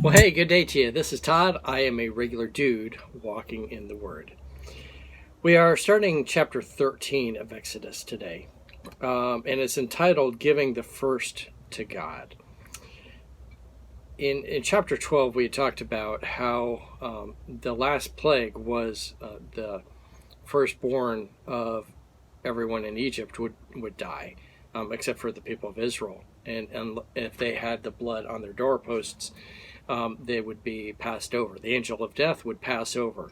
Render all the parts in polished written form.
Well, hey, good day to you. This is Todd. I am a regular dude walking in the Word. We are starting chapter 13 of Exodus today, and it's entitled Giving the First to God. In chapter 12, we had talked about how the last plague was the firstborn of everyone in Egypt would die, except for the people of Israel. And if they had the blood on their doorposts, they would be passed over. The angel of death would pass over.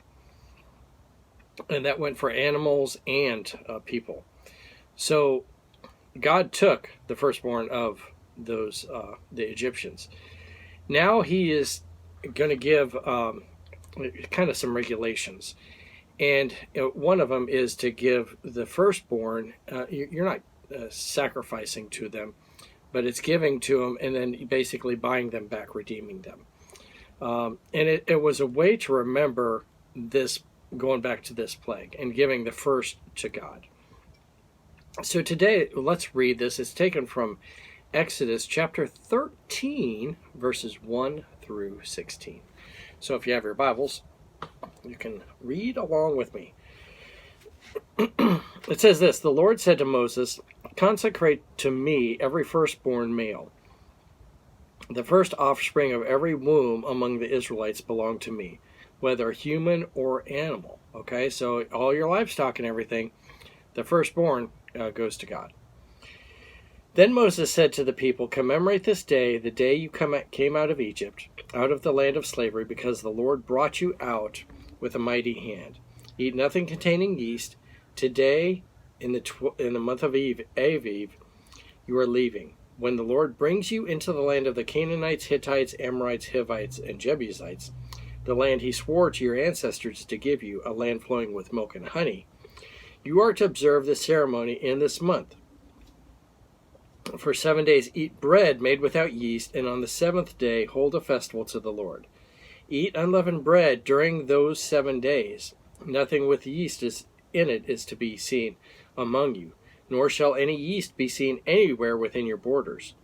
And that went for animals and people. So God took the firstborn of those, the Egyptians. Now he is going to give kind of some regulations. And one of them is to give the firstborn, you're not sacrificing to them, but it's giving to them and then basically buying them back, redeeming them. And it was a way to remember this, going back to this plague and giving the first to God. So today, let's read this. It's taken from Exodus chapter 13, verses 1 through 16. So if you have your Bibles, you can read along with me. It says this: The Lord said to Moses, "Consecrate to me every firstborn male. The first offspring of every womb among the Israelites belong to me, whether human or animal." Okay, so all your livestock and everything, the firstborn goes to God. Then Moses said to the people, "Commemorate this day, the day you came out of Egypt, out of the land of slavery, because the Lord brought you out with a mighty hand. Eat nothing containing yeast. Today, in the month of Aviv, you are leaving. When the Lord brings you into the land of the Canaanites, Hittites, Amorites, Hivites, and Jebusites, the land he swore to your ancestors to give you, a land flowing with milk and honey, you are to observe the ceremony in this month. For 7 days eat bread made without yeast, and on the seventh day hold a festival to the Lord. Eat unleavened bread during those 7 days. Nothing with yeast in it is to be seen among you, nor shall any yeast be seen anywhere within your borders.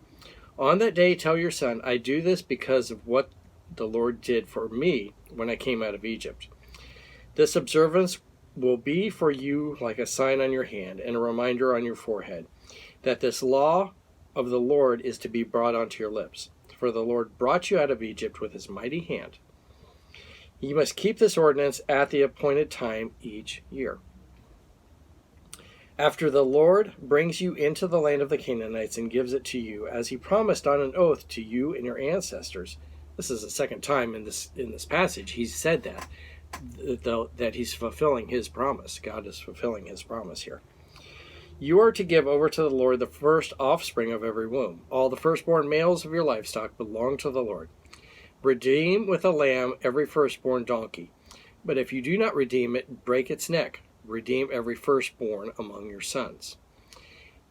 On that day tell your son, I do this because of what the Lord did for me when I came out of Egypt. This observance will be for you like a sign on your hand and a reminder on your forehead, that this law of the Lord is to be brought onto your lips. For the Lord brought you out of Egypt with his mighty hand. You must keep this ordinance at the appointed time each year. After the Lord brings you into the land of the Canaanites and gives it to you, as he promised on an oath to you and your ancestors." This is the second time in this passage he's said that he's fulfilling his promise. God is fulfilling his promise here. "You are to give over to the Lord the first offspring of every womb. All the firstborn males of your livestock belong to the Lord. Redeem with a lamb every firstborn donkey. But if you do not redeem it, break its neck. Redeem every firstborn among your sons.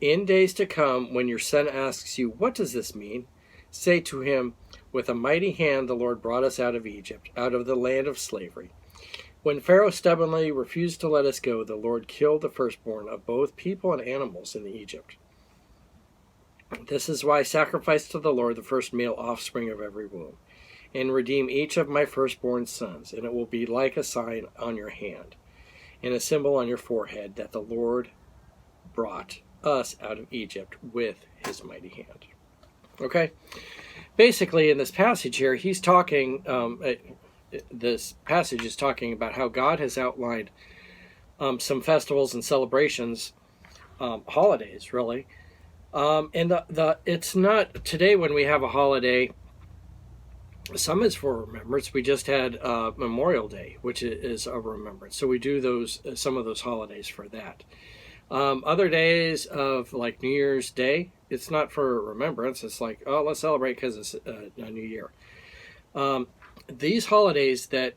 In days to come, when your son asks you, 'What does this mean?' say to him, 'With a mighty hand the Lord brought us out of Egypt, out of the land of slavery. When Pharaoh stubbornly refused to let us go, the Lord killed the firstborn of both people and animals in Egypt. This is why I sacrifice to the Lord the first male offspring of every womb, and redeem each of my firstborn sons, and it will be like a sign on your hand, and a symbol on your forehead, that the Lord brought us out of Egypt with his mighty hand." Okay? Basically, in this passage here, he's talking, this passage is talking about how God has outlined some festivals and celebrations, holidays, really. And it's not, today when we have a holiday, some is for remembrance. We just had Memorial Day, which is a remembrance. So we do some of those holidays for that. Other days of like New Year's Day, it's not for remembrance. It's like, oh, let's celebrate because it's a new year. These holidays that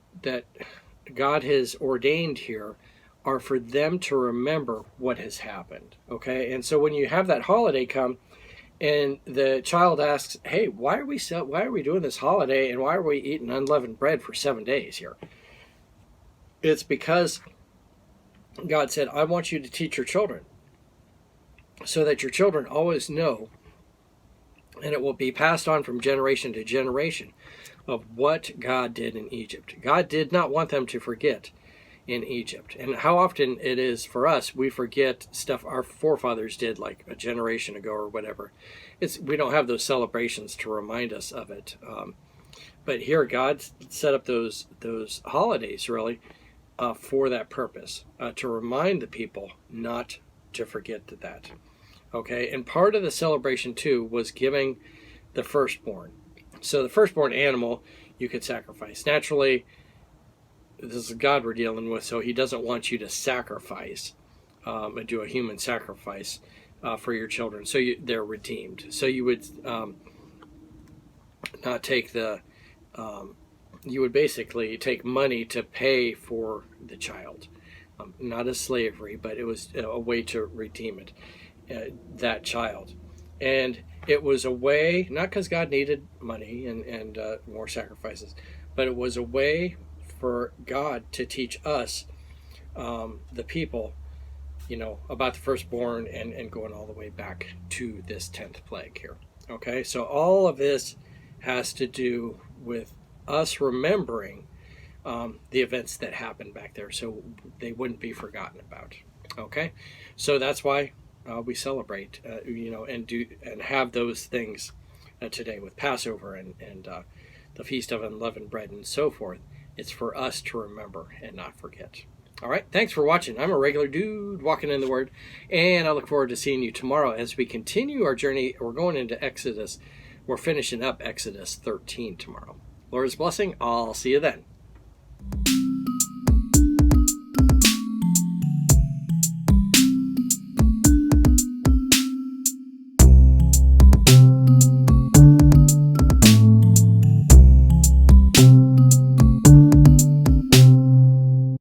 God has ordained here are for them to remember what has happened. Okay, and so when you have that holiday come, and the child asks, "Hey, why are we doing this holiday, and why are we eating unleavened bread for 7 days here?" It's because God said, "I want you to teach your children, so that your children always know and it will be passed on from generation to generation of what God did in Egypt. God did not want them to forget in Egypt. And how often it is for us, we forget stuff our forefathers did like a generation ago or whatever. We don't have those celebrations to remind us of it. But here God set up those holidays really for that purpose, to remind the people not to forget that. Okay, and part of the celebration too was giving the firstborn. So the firstborn animal you could sacrifice. Naturally, this is God we're dealing with, so he doesn't want you to sacrifice and do a human sacrifice for your children. So they're redeemed. So you would not take you would basically take money to pay for the child. Not as slavery, but it was a way to redeem it, that child. And it was a way, not because God needed money and more sacrifices, but it was a way for God to teach us, the people, about the firstborn and going all the way back to this 10th plague here. Okay, so all of this has to do with us remembering the events that happened back there, so they wouldn't be forgotten about. Okay, so that's why we celebrate, and have those things today with Passover and the Feast of Unleavened Bread and so forth. It's for us to remember and not forget. All right, thanks for watching. I'm a regular dude walking in the Word, and I look forward to seeing you tomorrow as we continue our journey. We're going into Exodus. We're finishing up Exodus 13 tomorrow. Lord's blessing. I'll see you then.